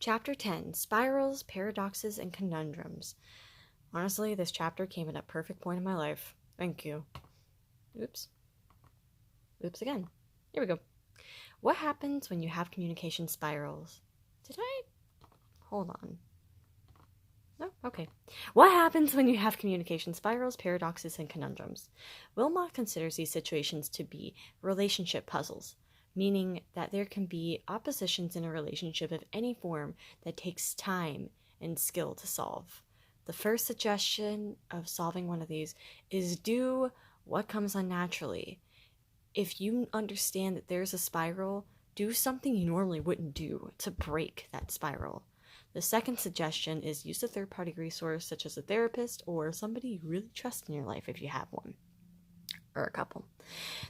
Chapter 10, Spirals, Paradoxes, and Conundrums. Honestly, this chapter came at a perfect point in my life. Thank you. Oops. Oops again. Here we go. What happens when you have communication spirals? Did I? Hold on. No? Okay. What happens when you have communication spirals, paradoxes, and conundrums? Wilmot considers these situations to be relationship puzzles, meaning that there can be oppositions in a relationship of any form that takes time and skill to solve. The first suggestion of solving one of these is do what comes unnaturally. If you understand that there's a spiral, do something you normally wouldn't do to break that spiral. The second suggestion is use a third-party resource such as a therapist or somebody you really trust in your life if you have one, or a couple.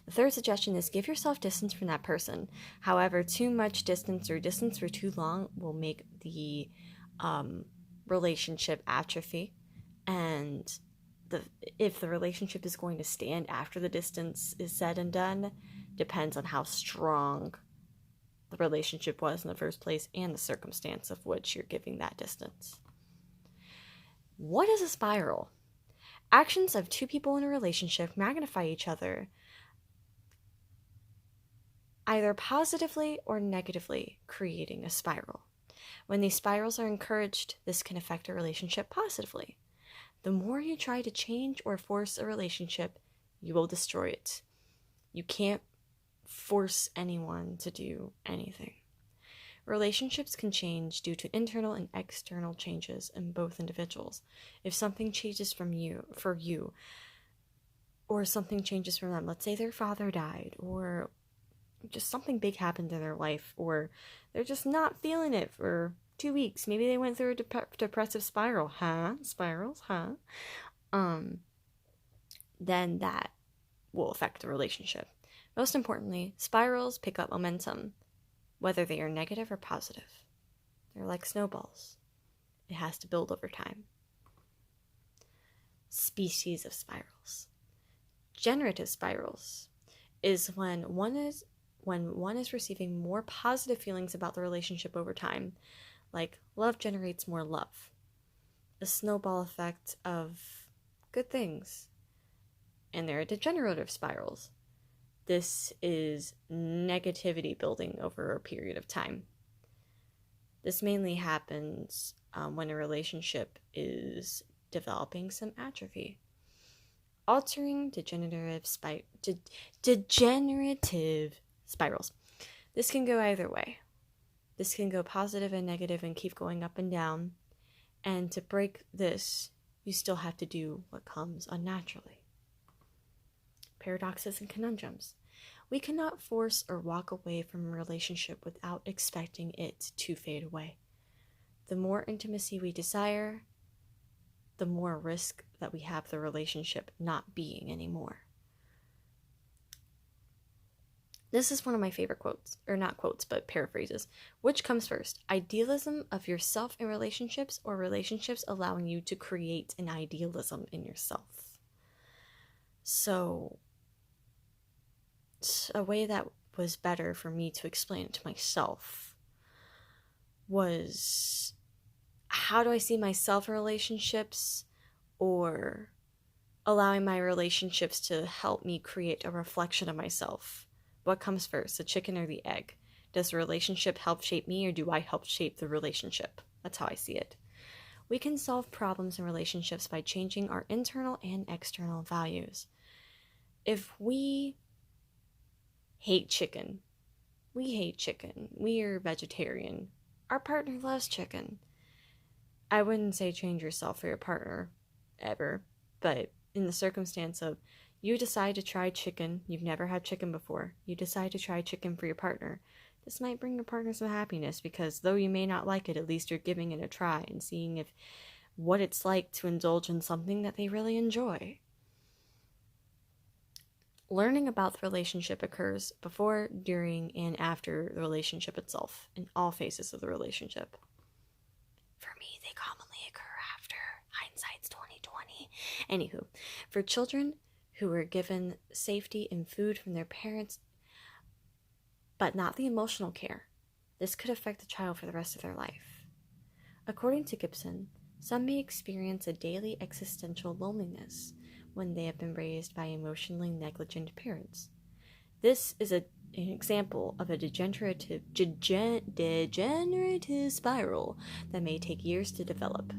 The third suggestion is give yourself distance from that person. However, too much distance or distance for too long will make the relationship atrophy, and if the relationship is going to stand after the distance is said and done depends on how strong the relationship was in the first place and the circumstance of which you're giving that distance. What is a spiral? Actions of two people in a relationship magnify each other, either positively or negatively, creating a spiral. When these spirals are encouraged, this can affect a relationship positively. The more you try to change or force a relationship, you will destroy it. You can't force anyone to do anything. Relationships can change due to internal and external changes in both individuals. If something changes for you, or something changes for them, let's say their father died, or just something big happened in their life, or they're just not feeling it for 2 weeks. Maybe they went through a depressive spiral. Spirals, then that will affect the relationship. Most importantly, spirals pick up momentum, whether they are negative or positive. They're like snowballs. It has to build over time. Species of spirals. Generative spirals is when one is receiving more positive feelings about the relationship over time, like love generates more love. A snowball effect of good things. And there are degenerative spirals. This is negativity building over a period of time. This mainly happens when a relationship is developing some atrophy. Altering degenerative spirals. This can go either way. This can go positive and negative and keep going up and down. And to break this, you still have to do what comes unnaturally. Paradoxes and conundrums. We cannot force or walk away from a relationship without expecting it to fade away. The more intimacy we desire, the more risk that we have the relationship not being anymore. This is one of my favorite quotes, or not quotes, but paraphrases. Which comes first, idealism of yourself in relationships, or relationships allowing you to create an idealism in yourself? So, a way that was better for me to explain it to myself was, how do I see myself in relationships, or allowing my relationships to help me create a reflection of myself? What comes first, the chicken or the egg? Does the relationship help shape me, or do I help shape the relationship? That's how I see it. We can solve problems in relationships by changing our internal and external values. If we hate chicken, we are vegetarian, our partner loves chicken, I wouldn't say change yourself for your partner, ever, but in the circumstance of you decide to try chicken, you've never had chicken before, you decide to try chicken for your partner, this might bring your partner some happiness, because though you may not like it, at least you're giving it a try and seeing what it's like to indulge in something that they really enjoy. Learning about the relationship occurs before, during, and after the relationship itself, in all phases of the relationship. For me, they commonly occur after. Hindsight's 2020. Anywho, for children who are given safety and food from their parents, but not the emotional care, this could affect the child for the rest of their life. According to Gibson, some may experience a daily existential loneliness when they have been raised by emotionally negligent parents. This is an example of a degenerative spiral that may take years to develop.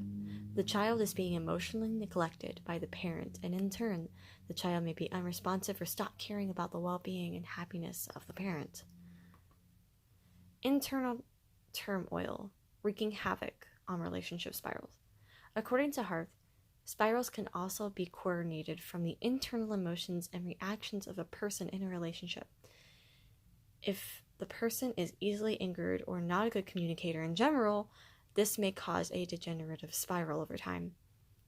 The child is being emotionally neglected by the parent, and in turn, the child may be unresponsive or stop caring about the well-being and happiness of the parent. Internal turmoil wreaking havoc on relationship spirals. According to Harth, spirals can also be coordinated from the internal emotions and reactions of a person in a relationship. If the person is easily angered or not a good communicator in general, this may cause a degenerative spiral over time.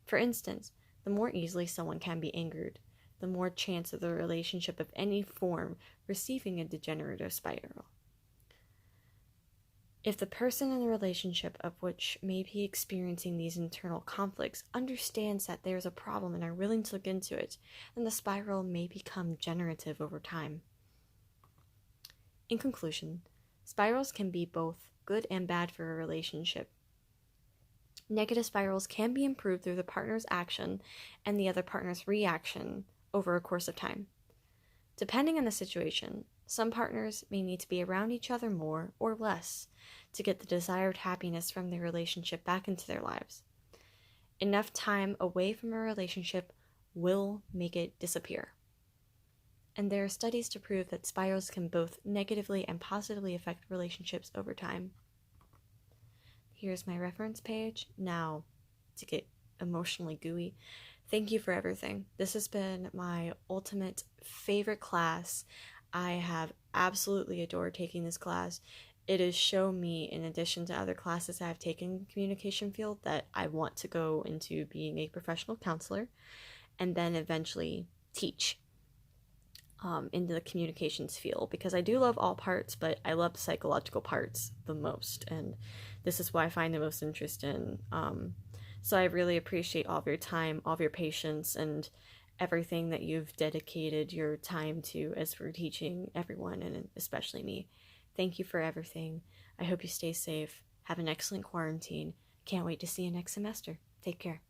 For instance, the more easily someone can be angered, the more chance of the relationship of any form receiving a degenerative spiral. If the person in the relationship of which may be experiencing these internal conflicts understands that there is a problem and are willing to look into it, then the spiral may become generative over time. In conclusion, spirals can be both good and bad for a relationship. Negative spirals can be improved through the partner's action and the other partner's reaction over a course of time. Depending on the situation, some partners may need to be around each other more or less to get the desired happiness from their relationship back into their lives. Enough time away from a relationship will make it disappear. And there are studies to prove that spirals can both negatively and positively affect relationships over time. Here's my reference page. Now, to get emotionally gooey, thank you for everything. This has been my ultimate favorite class. I have absolutely adored taking this class. It has shown me, in addition to other classes I've taken in the communication field, that I want to go into being a professional counselor and then eventually teach into the communications field, because I do love all parts, but I love the psychological parts the most, and this is what I find the most interest in. So I really appreciate all of your time, all of your patience, and everything that you've dedicated your time to as we're teaching everyone, and especially me. Thank you for everything. I hope you stay safe. Have an excellent quarantine. Can't wait to see you next semester. Take care.